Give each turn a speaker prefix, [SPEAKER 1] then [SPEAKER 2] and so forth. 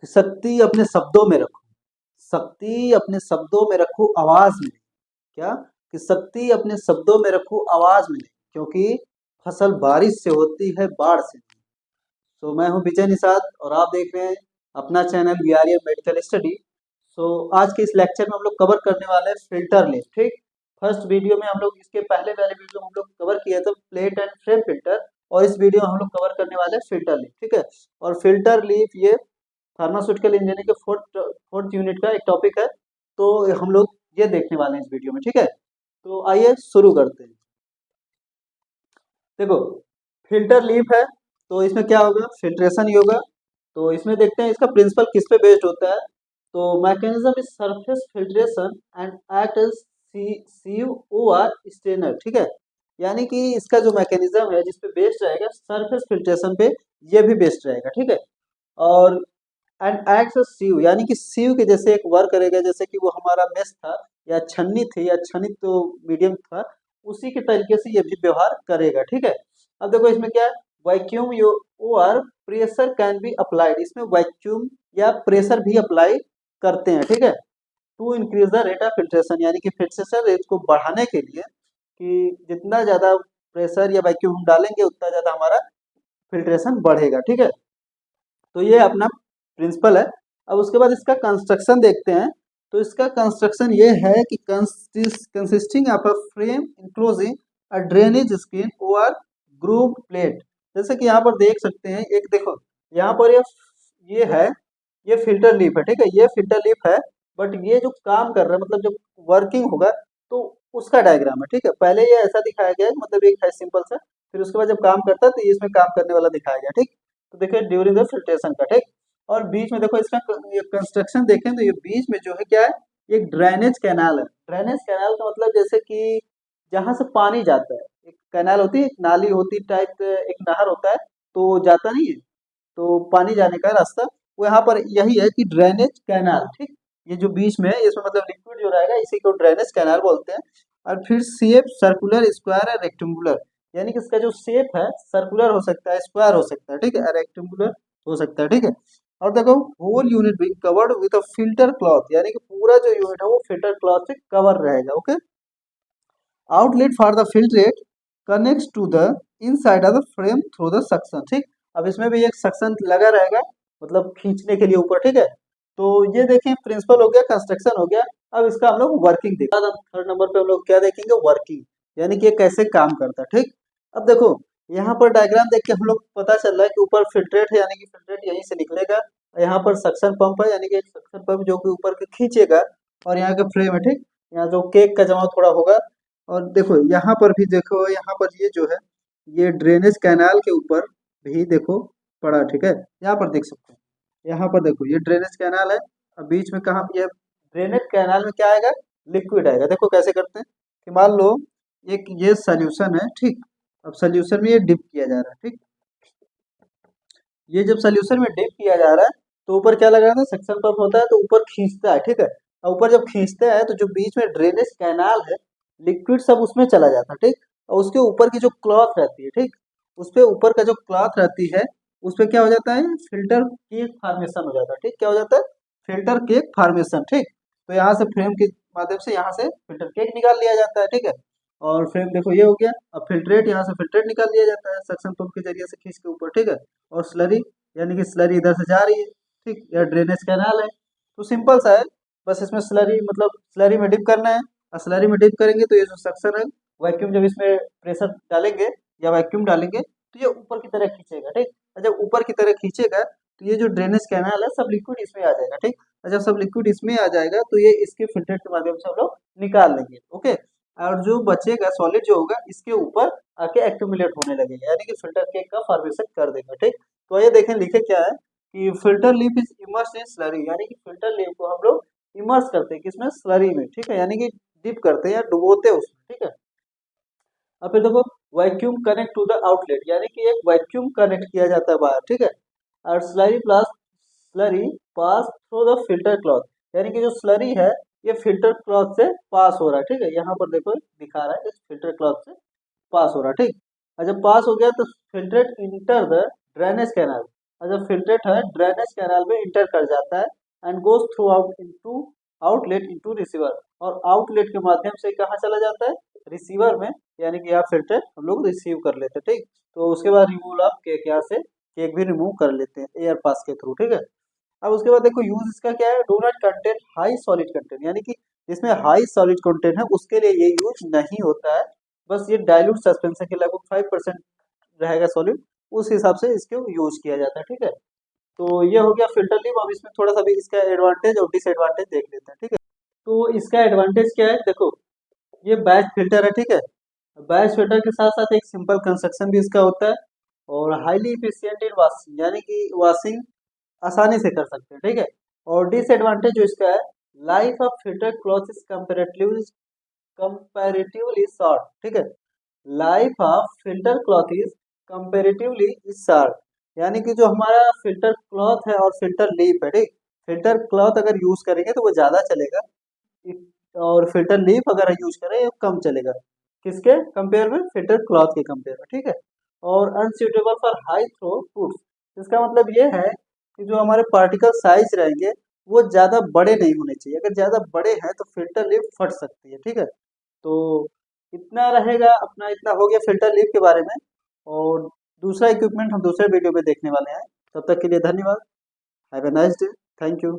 [SPEAKER 1] कि शक्ति अपने शब्दों में रखो, शक्ति अपने शब्दों में रखो, आवाज में नहीं। क्या? कि शक्ति अपने शब्दों में रखो, आवाज में नहीं, क्योंकि फसल बारिश से होती है, बाढ़ से नहीं। तो मैं हूँ विजय निषाद और आप देख रहे हैं अपना चैनल वीआरएम मेडिकल स्टडी। सो आज के इस लेक्चर में हम लोग कवर करने वाले हैं फिल्टर लिप। ठीक, फर्स्ट वीडियो में हम लोग, इसके पहले वाले वीडियो में हम लोग कवर किए थे प्लेट एंड फ्रेम फिल्टर, और इस वीडियो में हम लोग कवर करने वाले हैं फिल्टर लिप। ठीक है, और फिल्टर लिप ये फार्मास्यूटिकल इंजीनियरिंग के फोर्थ यूनिट का एक टॉपिक है, तो हम लोग ये देखने वाले हैं इस वीडियो में। ठीक है, तो आइए शुरू करते हैं। देखो, फिल्टर लीफ है तो इसमें क्या होगा, फिल्ट्रेशन ही होगा। तो इसमें देखते हैं इसका प्रिंसिपल किस पे बेस्ड होता है। तो mechanism is surface filtration and act as COR strainer. ठीक है, यानी कि इसका जो मैकेनिज्म है जिस पे बेस्ड रहेगा सरफेस फिल्ट्रेशन पे, ये भी बेस्ड रहेगा। ठीक है, और एंड एक्ट सीव, यानी कि सीव के जैसे एक वर्क करेगा, जैसे कि वो हमारा मेश था या छन्नी थी, या छन्नी तो मीडियम था, उसी के तरीके से ये भी व्यवहार करेगा। ठीक है, अब देखो इसमें क्या है, वैक्यूम और प्रेशर कैन बी अप्लाइड, इसमें वैक्यूम या प्रेशर भी अप्लाई करते हैं। ठीक है, to increase the rate of filtration, यानी कि फिल्ट्रेशन रेट को बढ़ाने के लिए, कि जितना ज़्यादा प्रेशर या वैक्यूम हम डालेंगे उतना ज़्यादा हमारा फिल्ट्रेशन बढ़ेगा। ठीक है, तो ये अपना प्रिंसिपल है। अब उसके बाद इसका कंस्ट्रक्शन देखते हैं। तो इसका कंस्ट्रक्शन ये है कि consisting of a frame enclosing a drainage screen और ग्रूव प्लेट। जैसे कि यहाँ पर देख सकते हैं, एक देखो यहाँ पर ये है, ये फिल्टर लीफ है। ठीक है, ये फिल्टर लीफ है, बट ये जो काम कर रहा है, मतलब जब वर्किंग होगा तो उसका डायग्राम है। ठीक है, पहले ये ऐसा दिखाया गया है, मतलब एक है सिंपल सा, फिर उसके बाद जब काम करता है तो ये इसमें काम करने वाला दिखाया गया। ठीक, तो देखिए ड्यूरिंग द फिल्ट्रेशन का। ठीक, और बीच में देखो इसका ये कंस्ट्रक्शन देखें तो ये बीच में जो है क्या है, एक ड्रेनेज कैनाल है। ड्रेनेज कैनाल का मतलब जैसे कि जहाँ से पानी जाता है, एक कैनाल होती है, एक नाली होती टाइप, एक नहर होता है, तो जाता नहीं है, तो पानी जाने का रास्ता, वो यहाँ पर यही है कि ड्रेनेज कैनाल। ठीक, ये जो बीच में है इसमें मतलब लिक्विड जो रहेगा इसी को ड्रेनेज कैनाल बोलते हैं। और फिर शेप सर्कुलर, स्क्वायर और रेक्टेंगुलर, यानी कि इसका जो शेप है सर्कुलर हो सकता है, स्क्वायर हो सकता है, ठीक है, रेक्टेंगुलर हो सकता है। ठीक है, और देखो होल यूनिट भी covered with a filter cloth, यानी कि पूरा जो यूनिट है वो फिल्टर क्लॉथ से कवर रहेगा। Okay, outlet for the filtrate connects to the inside of the frame through the suction. ठीक, अब इसमें भी एक सक्शन लगा रहेगा, मतलब खींचने के लिए ऊपर। ठीक है, तो ये देखें प्रिंसिपल हो गया, कंस्ट्रक्शन हो गया। अब इसका हम लोग वर्किंग देखते हैं। थर्ड नंबर पे हम लोग क्या देखेंगे, वर्किंग, यानी कि ये कैसे काम करता है। ठीक, अब देखो यहाँ पर डायग्राम देख के हम लोग पता चल रहा है कि ऊपर फिल्ट्रेट है, यानी कि फिल्ट्रेट यहीं से निकलेगा। यहाँ पर सक्शन पंप है, यानी कि एक सक्शन पंप जो कि ऊपर के खींचेगा, और यहाँ का फ्रेम है। ठीक, यहाँ जो केक का जमाव थोड़ा होगा, और देखो यहाँ पर भी देखो, यहाँ पर ये जो है ये ड्रेनेज कैनाल के ऊपर भी देखो पड़ा। ठीक है, यहाँ पर देख सकते हैं, यहाँ पर देखो ये ड्रेनेज कैनाल है। अब बीच में कहाँ, ये ड्रेनेज कैनाल में क्या आएगा, लिक्विड आएगा। देखो कैसे करते हैं कि मान लो एक ये सोल्यूशन है। ठीक, अब सोल्यूशन में ये डिप किया जा रहा है। ठीक, ये जब सोल्यूशन में डिप किया जा रहा है तो ऊपर क्या लगा था, सक्शन पंप होता है, तो ऊपर खींचता है। ठीक है, और ऊपर जब खींचता है तो जो बीच में ड्रेनेज कैनाल है, लिक्विड सब उसमें चला जाता है। ठीक, और उसके ऊपर की जो क्लॉथ रहती है, ठीक, उस पे ऊपर का जो क्लॉथ रहती है, उस पे क्या हो जाता है, फिल्टर केक फॉर्मेशन हो जाता है। ठीक, क्या हो जाता है, फिल्टर केक फॉर्मेशन। ठीक, तो यहाँ से फ्रेम के माध्यम से यहाँ से फिल्टर केक निकाल लिया जाता है। ठीक है, और फ्रेम देखो ये हो गया। अब फिल्ट्रेट, यहाँ से फिल्ट्रेट निकाल लिया जाता है सक्शन पंप के जरिए से खींच के ऊपर। ठीक है, और स्लरी, यानी कि स्लरी इधर से जा रही है। ठीक, यह ड्रेनेज कैनाल है, तो सिंपल सा है, बस इसमें स्लरी, मतलब स्लरी में डिप करना है, और स्लरी में डिप करेंगे तो ये जो सक्शन है, वैक्यूम जब इसमें प्रेशर डालेंगे या वैक्यूम डालेंगे तो ये ऊपर की तरह खींचेगा। ठीक, और जब ऊपर की तरह खींचेगा तो ये जो ड्रेनेज कैनाल है सब लिक्विड इसमें आ जाएगा। ठीक, और जब सब लिक्विड इसमें आ जाएगा तो ये इसके फिल्टर के माध्यम से हम लोग निकाल लेंगे। ओके, और जो बचेगा सॉलिड जो होगा इसके ऊपर आके एक्यूमुलेट होने लगेगा, यानी कि फिल्टर केक का फॉर्मेशन कर देगा। ठीक, तो ये देखें लिखे क्या है कि filter leaf is immerse in slurry, यानी कि फिल्टर लीफ को हम लोग इमर्स करते हैं किसमें, स्लरी में। ठीक है, यानी कि डिप करते हैं या डुबोते हैं उसमें। ठीक है, अब फिर देखो vacuum connect to the outlet, यानी कि एक वैक्यूम कनेक्ट किया जाता है बाहर। ठीक है, और slurry plus slurry pass through the filter cloth, यानी कि जो स्लरी है ये फिल्टर क्लॉथ से पास हो रहा है। ठीक है, यहाँ पर देखो दिखा रहा है इस फिल्टर क्लॉथ से पास हो रहा है। ठीक, और जब पास हो गया तो filtrate enter the drainage canal, जब फिल्ट्रेट है ड्रेनेज कैनाल में इंटर कर जाता है and goes through out into outlet into receiver, और आउटलेट के माध्यम से कहाँ चला जाता है, रिसीवर में, यानी कि यहाँ फिल्ट्रेट हम लोग रिसीव कर लेते हैं, ठीक। तो उसके बाद रिमूवल ऑफ केक, यहाँ से केक भी रिमूव कर लेते हैं एयर पास के थ्रू, ठीक है। अब उसके बाद देखो यूज इसका क्या है, do not contain high solid content, यानी कि जिसमें हाई सॉलिड कंटेंट है उसके लिए ये यूज नहीं होता है। बस ये डाइल्यूट सस्पेंशन के लगभग 5% रहेगा सॉलिड, उस हिसाब से इसको यूज किया जाता है, ठीक है। तो ये हो गया फिल्टर लिप। अब इसमें थोड़ा सा भी इसका एडवांटेज और डिसएडवांटेज देख लेते हैं, ठीक है। तो इसका एडवांटेज क्या है, देखो ये बैच फिल्टर है, ठीक है। बैच फिल्टर के साथ साथ एक सिंपल कंस्ट्रक्शन भी इसका होता है, और हाईली इफिशियंट इन वॉशिंग, यानी कि वॉशिंग आसानी से कर सकते हैं, ठीक है। और डिसएडवांटेज जो इसका है, life of filter cloth is comparatively short, ठीक है। Life of filter cloth is comparatively short, यानी कि जो हमारा फिल्टर क्लॉथ है और फिल्टर लीफ है, ठीक। फिल्टर क्लॉथ अगर यूज करेंगे तो वो ज़्यादा चलेगा, और फिल्टर लीफ अगर यूज करें वो कम चलेगा, किसके कंपेयर में, फिल्टर क्लॉथ के कंपेयर में, ठीक है। और unsuitable for high throw foods, इसका मतलब ये है कि जो हमारे पार्टिकल साइज रहेंगे वो ज़्यादा बड़े नहीं होने चाहिए, अगर ज़्यादा बड़े हैं तो फिल्टर लीफ फट सकती है, ठीक है। तो इतना रहेगा अपना, इतना हो गया फिल्टर लीफ के बारे में। और दूसरा इक्विपमेंट हम दूसरे वीडियो में देखने वाले हैं। तब तक के लिए धन्यवाद। Have a nice day. Thank you.